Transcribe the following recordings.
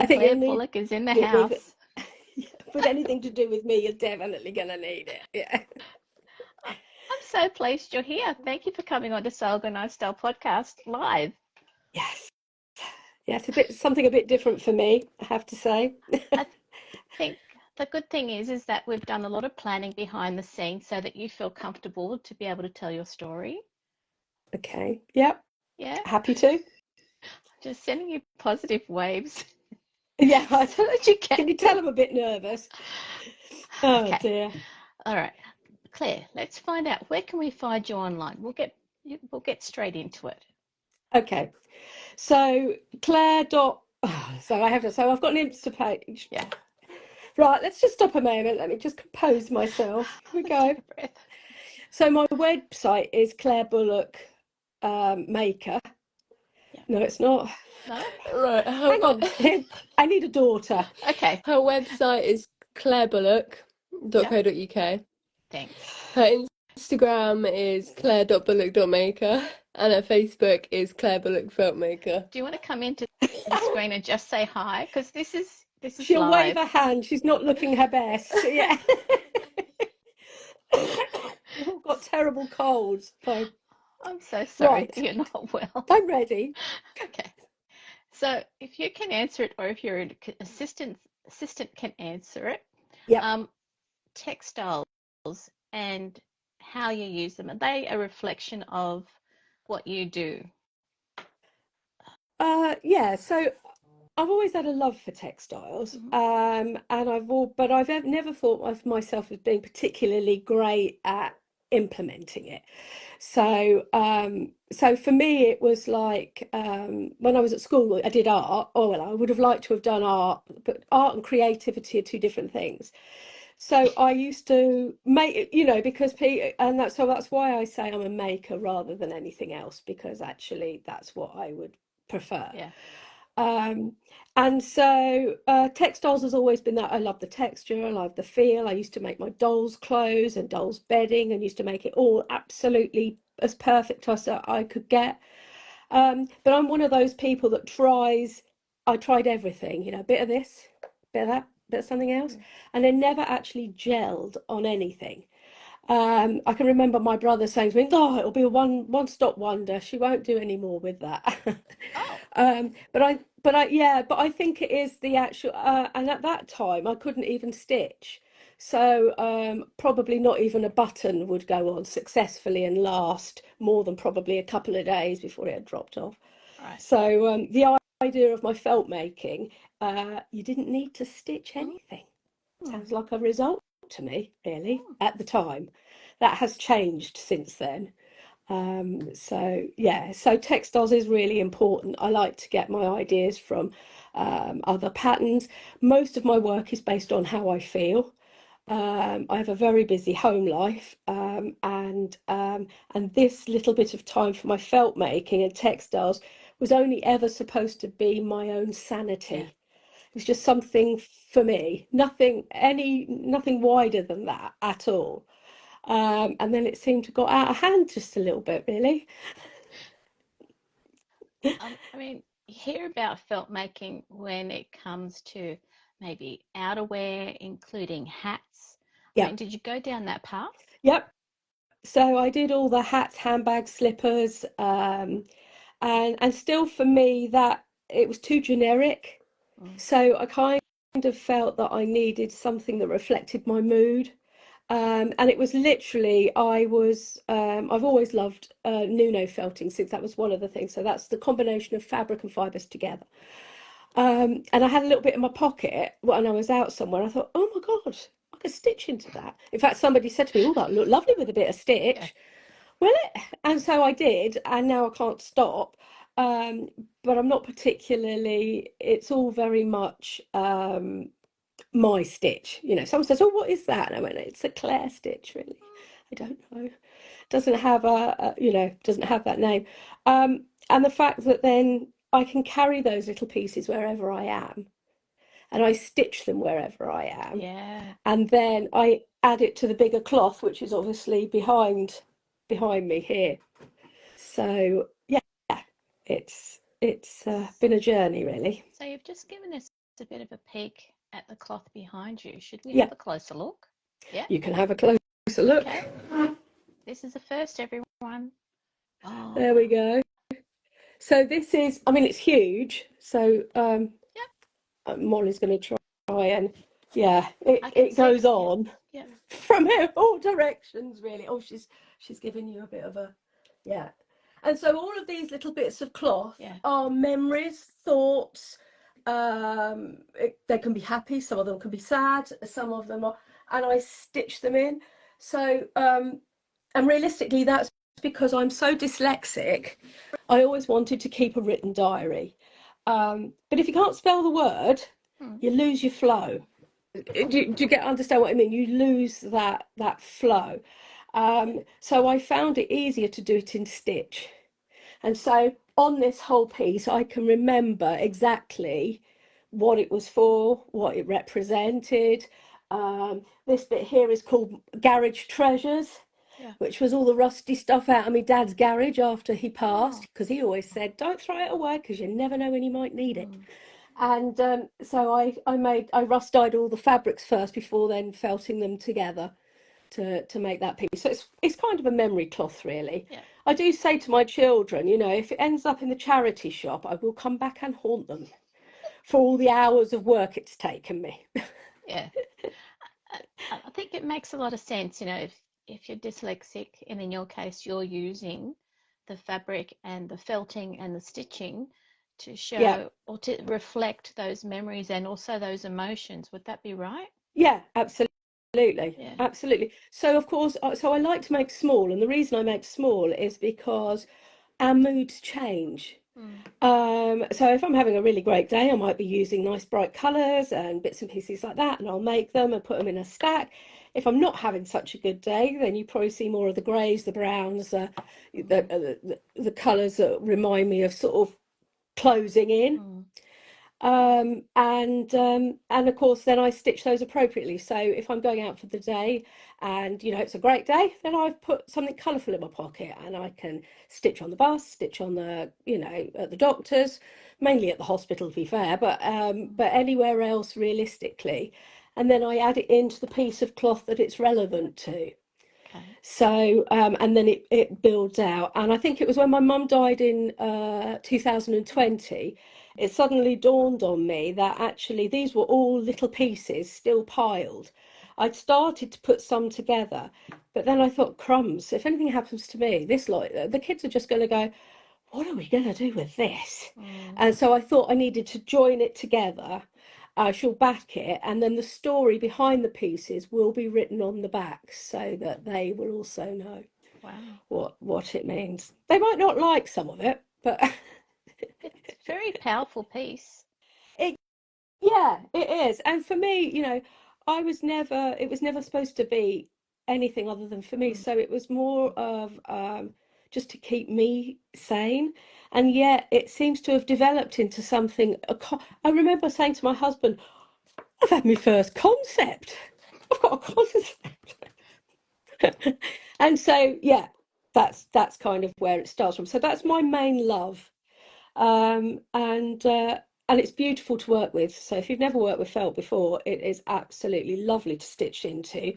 I think Clare you'll need Bullock is in the it with house. with anything to do with me, you're definitely going to need it. Yeah. I'm so pleased you're here. Thank you for coming on to Sew Organized Style podcast live. Yes. Yeah, it's a bit something a bit different for me, I have to say. I think the good thing is that we've done a lot of planning behind the scenes so that you feel comfortable to be able to tell your story. Okay. Yep. Yeah, Happy to. just sending you positive waves Yeah. so that you Can you can. tell I'm a bit nervous? Oh Okay, dear. all right, Clare. Let's find out where can we find you online. We'll get straight into it. Okay. So Claire dot. So I have to. So I've got an Insta page. Yeah, Right. Let's just stop a moment. Let me just compose myself. Here we let's take go. a breath. So my website is Clare Bullock Maker. Yeah, No, it's not. no, Right. Hang on. I need a daughter. okay, Her website is yeah, clarebullock.co.uk. thanks. Her Instagram is claire.bullock.maker. And her Facebook is Clare Bullock Feltmaker. Do you want to come into the screen and just say hi? Because this is She'll wave live. her hand. She's not looking her best. Yeah. We've all got terrible colds. Fine. I'm so sorry Right. that you're not well. I'm ready. Okay. So if you can answer it, or if your assistant can answer it, Yep. um, textiles and how you use them, are they a reflection of what you do? Yeah. So I've always had a love for textiles, Mhm. and but never thought of myself as being particularly great at implementing it. So for me, it was like when I was at school, I did art. Oh well, I would have liked to have done art, but art and creativity are two different things. So I used to make, because and that's why I say I'm a maker rather than anything else, because actually that's what I would prefer. Yeah. Um, and so textiles has always been that. I love the texture, I love the feel. I used to make my dolls' clothes and dolls' bedding and used to make it all absolutely as perfect as I could get. But I'm one of those people that I tried everything, a bit of this, bit of that, bit of something else, Mm. and they never actually gelled on anything. I can remember my brother saying to me, "Oh, it'll be a one-stop wonder. She won't do any more with that." Oh, But I think it is the actual. And at that time, I couldn't even stitch, so probably not even a button would go on successfully and last more than probably a couple of days before it had dropped off. right. So the idea of my felt making, you didn't need to stitch Mm, anything. mm, Sounds like a result to me, really, mm. at the time. That has changed since then. So yeah, so textiles is really important. I like to get my ideas from other patterns. Most of my work is based on how I feel. I have a very busy home life, and this little bit of time for my felt making and textiles was only ever supposed to be my own Yeah. sanity. It was just something for me, nothing wider than that at all. And then it seemed to got out of hand just a little bit, really. I mean, you hear about felt making when it comes to maybe outerwear, including hats. I mean, Yep, did you go down that path? yep. So I did all the hats, handbags, slippers, and still for me that it was too generic. Mm. So I kind of felt that I needed something that reflected my mood. And it was literally, I've always loved Nuno felting since that was one of the things. So that's the combination of fabric and fibres together. And I had a little bit in my pocket when I was out somewhere. I thought, oh my God, I could stitch into that. In fact, somebody said to me, oh, that looked lovely with a bit of Yeah. stitch. Well, and so I did, and now I can't stop. Um, but I'm not particularly, it's all very much my stitch. Someone says, oh, what is that? And I went, it's a Clare stitch, really. I don't know. Doesn't have doesn't have that name. And the fact that then I can carry those little pieces wherever I am, and I stitch them wherever I am, Yeah. and then I add it to the bigger cloth, which is obviously behind me here. So yeah, it's been a journey, really. So you've just given us just a bit of a peek at the cloth behind you. Should we Yeah, have a closer look? Yeah. you can have a closer look. Okay. This is the first, everyone. Oh, There we go. So this is, I mean, it's huge. So yep. Molly's going to try and, yeah, I can it see. goes Yep. on Yep. from all directions, really. Oh, she's giving you a bit of a, yeah. And so all of these little bits of cloth Yeah. are memories, thoughts. They can be happy, some of them can be sad, some of them are, and I stitch them in. So, and realistically, that's because I'm so dyslexic. I always wanted to keep a written diary. But if you can't spell the word, you lose your flow. Do you understand what I mean? You lose that flow. So I found it easier to do it in stitch. And so on this whole piece, I can remember exactly what it was for, what it represented. This bit here is called Garage Treasures, Yeah. which was all the rusty stuff out of my dad's garage after he passed, Oh. because he always said, don't throw it away because you never know when you might need it. And so I rust dyed all the fabrics first before then felting them together to make that piece. So it's kind of a memory cloth, really. Yeah. I do say to my children, you know, if it ends up in the charity shop, I will come back and haunt them for all the hours of work it's taken me. Yeah. I think it makes a lot of sense, you know, if you're dyslexic and in your case you're using the fabric and the felting and the stitching to Yeah, show or to reflect those memories and also those emotions. Would that be right? yeah, absolutely, Yeah. absolutely. So of course, so I like to make small, and the reason I make small is because our moods change. So if I'm having a really great day, I might be using nice bright colours and bits and pieces like that, and I'll make them and put them in a stack. If I'm not having such a good day, then you probably see more of the greys, the browns, the colours that remind me of sort of closing in. And of course then I stitch those appropriately. So if I'm going out for the day and you know it's a great day, then I've put something colourful in my pocket and I can stitch on the bus, stitch on the, you know, at the doctor's, mainly at the hospital to be fair, but anywhere else realistically. And then I add it into the piece of cloth that it's relevant to. Okay. So, and then it builds out. And I think it was when my mum died in 2020, it suddenly dawned on me that actually these were all little pieces still piled. I'd started to put some together, but then I thought, crumbs, if anything happens to me, this lot, the kids are just going to go, what are we going to do with this? And so I thought I needed to join it together. I shall back it, and then the story behind the pieces will be written on the back so that they will also know Wow. what it means. They might not like some of it, but It's a very powerful piece. it, yeah, it is. And for me, you know, it was never supposed to be anything other than for me. So it was more of just to keep me sane. And yet it seems to have developed into something. I remember saying to my husband, I've had my first concept. I've got a concept. And so, yeah, that's kind of where it starts from. So that's my main love. Um, and uh, and it's beautiful to work with. So if you've never worked with felt before, it is absolutely lovely to stitch into,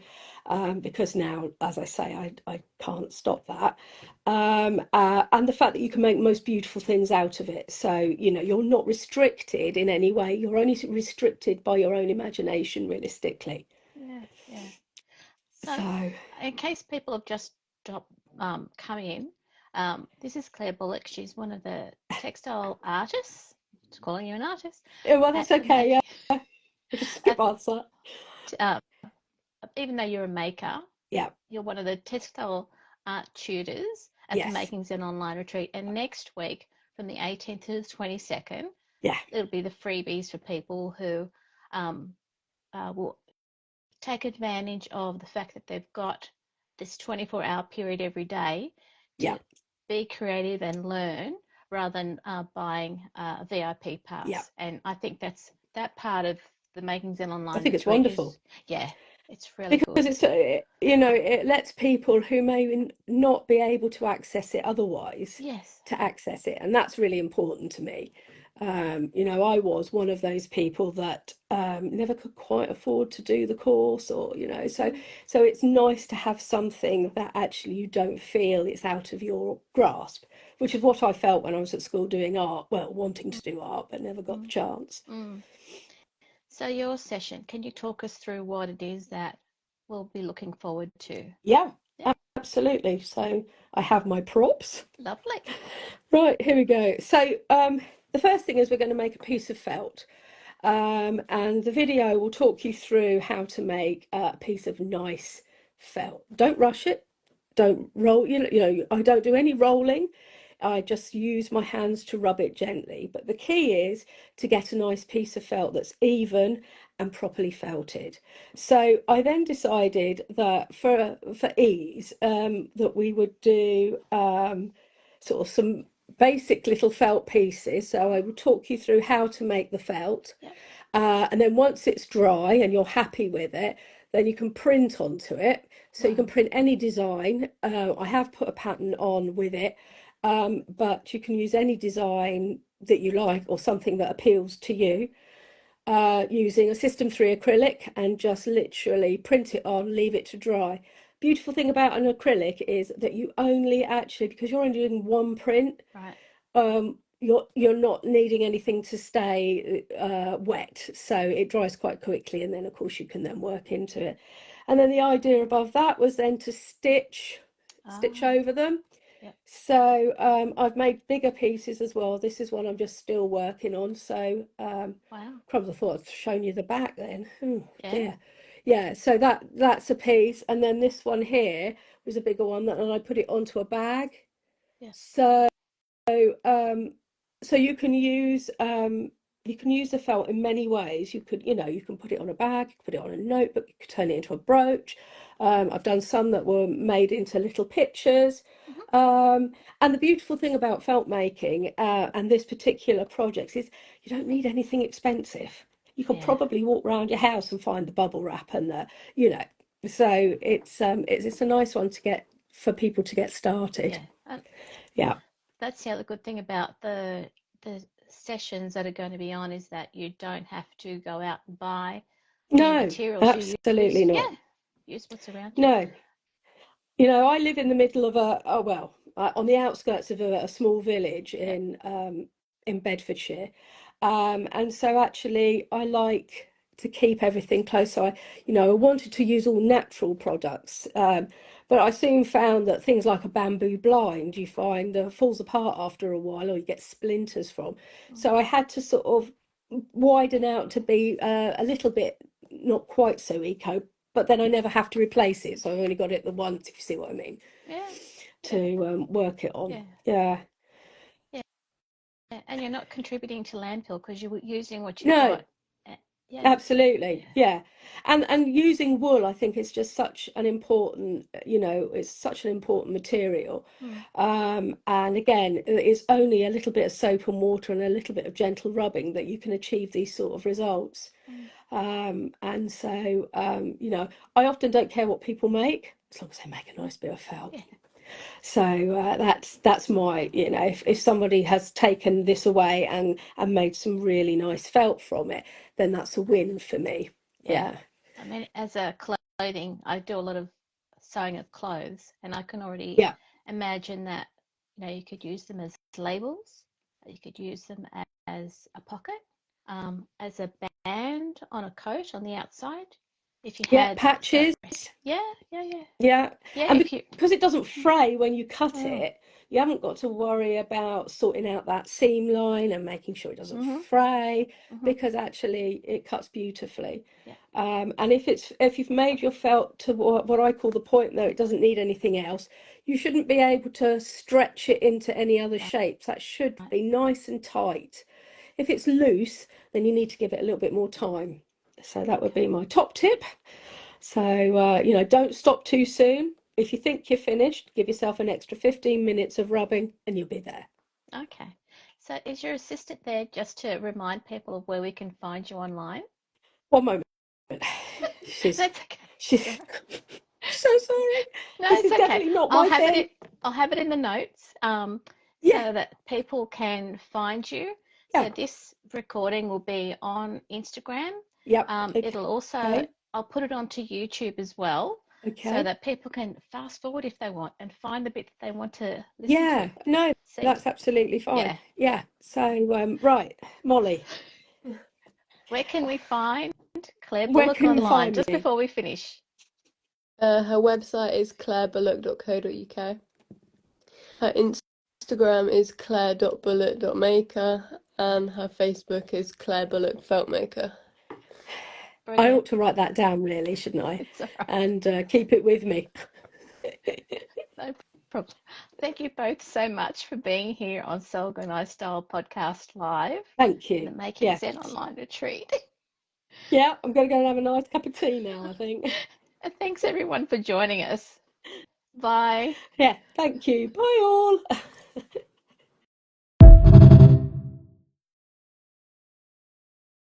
because now, as I say, I can't stop that. And the fact that you can make most beautiful things out of it. So, you know, you're not restricted in any way. You're only restricted by your own imagination, realistically. Yeah, yeah. So, So, in case people have just dropped, come in, this is Clare Bullock. She's one of the textile artists. Just calling you an artist yeah, well, that's at okay. make, Yeah, I'll just skip at, past that. uh, even though you're a maker, Yeah, you're one of the textile art tutors at the yes, Makings and Online Retreat. And next week, from the 18th to the 22nd, yeah, it'll be the freebies for people who um, will take advantage of the fact that they've got this 24-hour period every day yeah, to be creative and learn rather than buying a VIP yeah. pass. And I think that part of the Makings and I Online think it's Retreat is, wonderful. yeah, it's really Because good. it's you know, it lets people who may not be able to access it otherwise Yes. to access it, and that's really important to me. You know, I was one of those people that never could quite afford to do the course, or you know, so it's nice to have something that actually you don't feel it's out of your grasp, which is what I felt when I was at school doing art, well, wanting to do art, but never got the Mm, chance. mm. So your session, can you talk us through what it is that we'll be looking forward to? Yeah, Yeah, absolutely. So I have my props. lovely. Right, here we go. So the first thing is we're going to make a piece of felt. And the video will talk you through how to make a piece of nice felt. Don't rush it. Don't roll, you know, I don't do any rolling. I just use my hands to rub it gently. But the key is to get a nice piece of felt that's even and properly felted. So I then decided that for ease, that we would do sort of some basic little felt pieces. So I will talk you through how to make the felt. Yep. And then once it's dry and you're happy with it, then you can print onto it. So you can Wow. print any design. I have put a pattern on with it, but you can use any design that you like or something that appeals to you, using a System 3 acrylic, and just literally print it on, leave it to dry. Beautiful thing about an acrylic is that you only actually, because you're only doing one print, Right. you're not needing anything to stay wet, so it dries quite quickly, and then of course you can then work into it. And then the idea above that was then to stitch Ah, over them. yep. So I've made bigger pieces as well. This is one I'm just still working on. So Wow. crumbs, I thought I'd shown you the back then. Oh Yeah. dear. Yeah, so that's a piece, and then this one here was a bigger one, and I put it onto a bag. Yeah. So um, so you can use the felt in many ways. You could, you know, you can put it on a bag, you could put it on a notebook, you could turn it into a brooch. I've done some that were made into little pictures. Mhm. And the beautiful thing about felt making and this particular project is you don't need anything expensive. You could Yeah. probably walk around your house and find the bubble wrap and the, you know, so it's a nice one to get for people to get started. Yeah. And Yeah. that's the other good thing about the sessions that are going to be on is that you don't have to go out and buy any No, materials. You absolutely use, not. yeah, use what's around you. No. You know, I live in the middle of on the outskirts of a small village Yeah. in Bedfordshire. And so actually I like to keep everything close. So I wanted to use all natural products. But I soon found that things like a bamboo blind, you find falls apart after a while, or you get splinters from. Mm. So I had to sort of widen out to be a little bit not quite so eco, but then I never have to replace it. So I've only got it the once, if you see what I mean, Yeah. Yeah. to work it on. Yeah. Yeah. Yeah. Yeah. And you're not contributing to landfill because you're using what you've No, got. Yeah. absolutely. Yeah. Yeah. And using wool, I think, is just such an important, it's such an important material. Mm. And again, it's only a little bit of soap and water and a little bit of gentle rubbing that you can achieve these sort of results. Mm. And so, I often don't care what people make, as long as they make a nice bit of felt. Yeah. So that's my, if somebody has taken this away and made some really nice felt from it, then that's a win for me. Yeah. Yeah. I mean, as a clothing, I do a lot of sewing of clothes, and I can already Yeah. imagine that, you could use them as labels, you could use them as a pocket, as a band on a coat on the outside. If you Yeah. had a, Patches. yeah, yeah, yeah, Yeah, yeah, and if you, because it doesn't fray when you cut mm, it, you haven't got to worry about sorting out that seam line and making sure it doesn't mm-hmm, fray, mm-hmm, because actually it cuts beautifully. yeah, And if you've made your felt to what I call the point, though it doesn't need anything else, you shouldn't be able to stretch it into any other shapes. That should right, be nice and tight. If it's loose, then you need to give it a little bit more time. So that would okay, be my top tip. So, don't stop too soon. If you think you're finished, give yourself an extra 15 minutes of rubbing and you'll be there. okay. So is your assistant there just to remind people of where we can find you online? One moment. She's, That's okay. she's, Sure. so sorry. No, This it's is okay. definitely not I'll my have it in, thing. I'll have it in the notes, Yeah, so that people can find you. Yeah. this recording will be on Instagram. Yep. It'll also, Okay. I'll put it onto YouTube as well, so Okay. that people can fast forward if they want and find the bit that they want to listen Yeah. to. No, See, that's absolutely fine. yeah. Yeah. So, right, Molly, Where can we find Clare where Bullock can you online, find just me? before we finish? Her website is clarebullock.co.uk. Her Instagram is claire.bullock.maker, and her Facebook is Clare Bullock Feltmaker. I Brilliant. ought to write that down, really, shouldn't I? It's all right. And keep it with me. No problem. Thank you both so much for being here on Sew Organized Style Podcast Live Thank in the you. Making Yeah. Zen online retreat. Yeah, I'm going to go and have a nice cup of tea now, I think. And thanks everyone for joining us. Bye. Yeah, thank you. Bye all.